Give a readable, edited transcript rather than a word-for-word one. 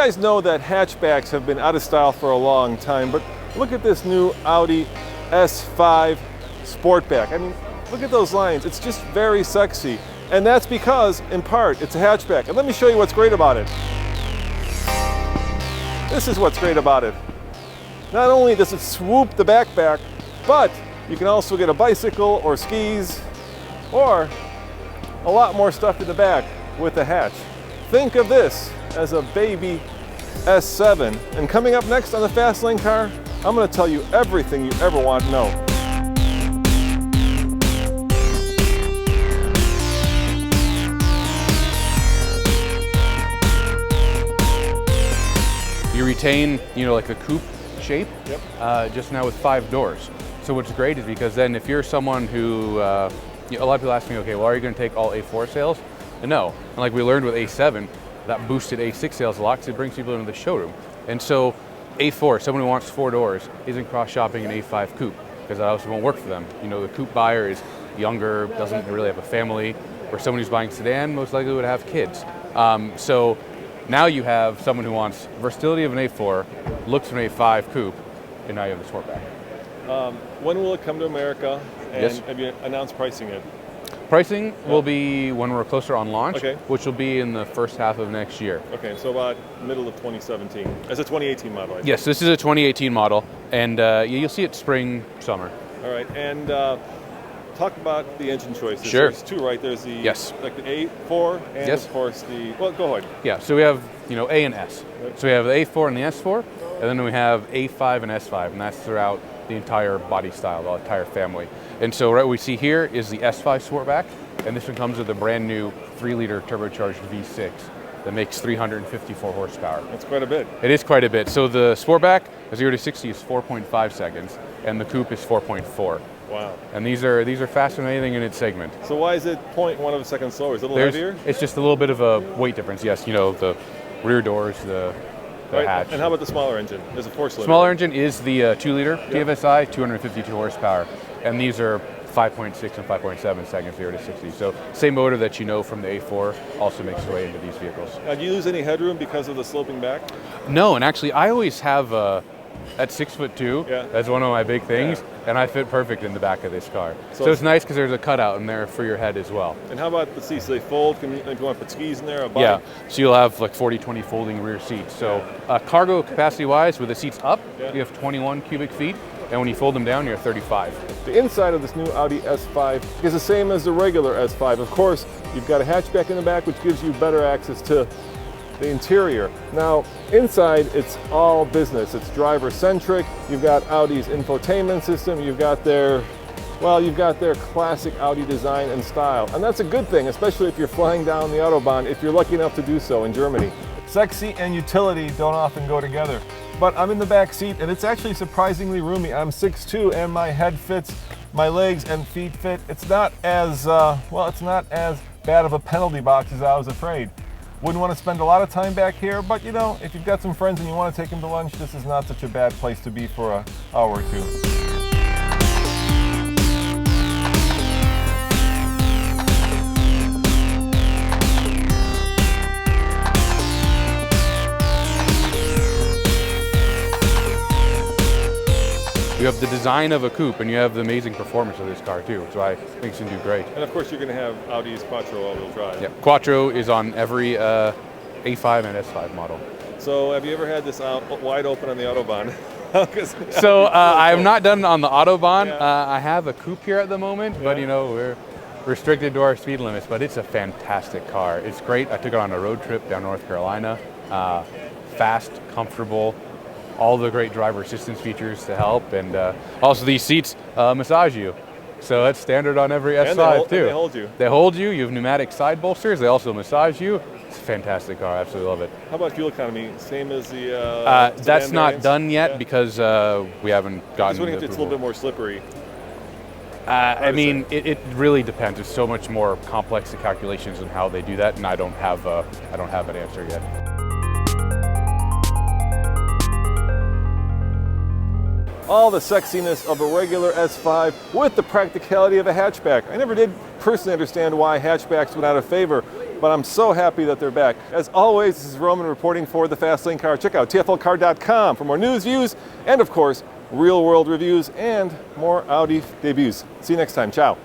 guys know that hatchbacks have been out of style for a long time, but look at this new Audi S5 Sportback. I mean, look at those lines. It's just very sexy. And that's because, in part, it's a hatchback. And let me show you what's great about it. This is what's great about it. Not only does it swoop the back, but you can also get a bicycle or skis or a lot more stuff in the back with the hatch. Think of this as a baby S7. And coming up next on the Fast Lane Car, I'm going to tell you everything you ever want to know. You retain, like a coupe shape, just now with 5 doors. So what's great is because then if you're someone who, a lot of people ask me, okay, well, are you going to take all A4 sales? And no. And like we learned with A7, that boosted A6 sales a lot because it brings people into the showroom. And so A4, someone who wants 4 doors, isn't cross-shopping an A5 coupe because that also won't work for them. The coupe buyer is younger, doesn't really have a family, or someone who's buying a sedan most likely would have kids. So now you have someone who wants versatility of an A4, looks of an A5 coupe, and now you have the Sportback. When will it come to America? And Yes. have you announced pricing it? Pricing will be when we're closer on launch, Okay. which will be in the first half of next year. Okay, so about middle of 2017. As a 2018 model, I think. Yes, this is a 2018 model, and you'll see it spring, summer. All right, and talk about the engine choices. Sure. There's 2, right? There's the Yes. like the A4 and Yes. of course the, well, go ahead. Yeah, so we have A and S. Right. So we have the A4 and the S4, and then we have A5 and S5, and that's throughout the entire body style, the entire family. And so what we see here is the S5 Sportback, and this one comes with a brand new 3-liter turbocharged V6 that makes 354 horsepower. That's quite a bit. It is quite a bit. So the Sportback, 0 to 60 is 4.5 seconds, and the Coupe is 4.4. Wow. And these are faster than anything in its segment. So why is it 0.1 of a second slower? Is it a little heavier? It's just a little bit of a weight difference. Yes, the rear doors, the Right. hatch. And how about the smaller engine? There's a 4-cylinder. Smaller engine is the 2-liter TFSI, 252 horsepower, and these are 5.6 and 5.7 seconds 0 to 60. So same motor that from the A4 also makes its way into these vehicles. Now, do you lose any headroom because of the sloping back? No, and actually I always have at 6'2", that's one of my big things, and I fit perfect in the back of this car. So it's nice because there's a cutout in there for your head as well. And how about the seats? Do they fold? If you want to put skis in there, a bike? Yeah, so you'll have like 40-20 folding rear seats. So cargo capacity-wise, with the seats up, you have 21 cubic feet, and when you fold them down, you're 35. The inside of this new Audi S5 is the same as the regular S5. Of course, you've got a hatchback in the back, which gives you better access to the interior. Now, inside, it's all business. It's driver-centric. You've got Audi's infotainment system. You've got their classic Audi design and style. And that's a good thing, especially if you're flying down the Autobahn, if you're lucky enough to do so in Germany. Sexy and utility don't often go together. But I'm in the back seat, and it's actually surprisingly roomy. I'm 6'2", and my head fits, my legs and feet fit. It's not as, it's not as bad of a penalty box as I was afraid. Wouldn't want to spend a lot of time back here, but if you've got some friends and you want to take them to lunch, this is not such a bad place to be for an hour or two. You have the design of a coupe, and you have the amazing performance of this car too, so I think it's going to do great. And of course, you're going to have Audi's Quattro all-wheel drive. Yeah, Quattro is on every A5 and S5 model. So have you ever had this out wide open on the Autobahn? So I have not done it on the Autobahn. I have a coupe here at the moment, but we're restricted to our speed limits, but it's a fantastic car. It's great. I took it on a road trip down North Carolina. Fast, comfortable, all the great driver assistance features to help, and also these seats massage you. So that's standard on every S5 too. And they hold you. They hold you. You have pneumatic side bolsters. They also massage you. It's a fantastic car. I absolutely love it. How about fuel economy? Same as the that's sedan not variants? done yet because we haven't gotten the It's a little bit more slippery. I mean, it really depends. There's so much more complex the calculations on how they do that, and I don't have an answer yet. All the sexiness of a regular S5 with the practicality of a hatchback. I never did personally understand why hatchbacks went out of favor. but I'm so happy that they're back. As always, this is Roman reporting for the Fast Lane Car. Check out tflcar.com for more news, views, and of course, real-world reviews and more Audi debuts. See you next time. Ciao.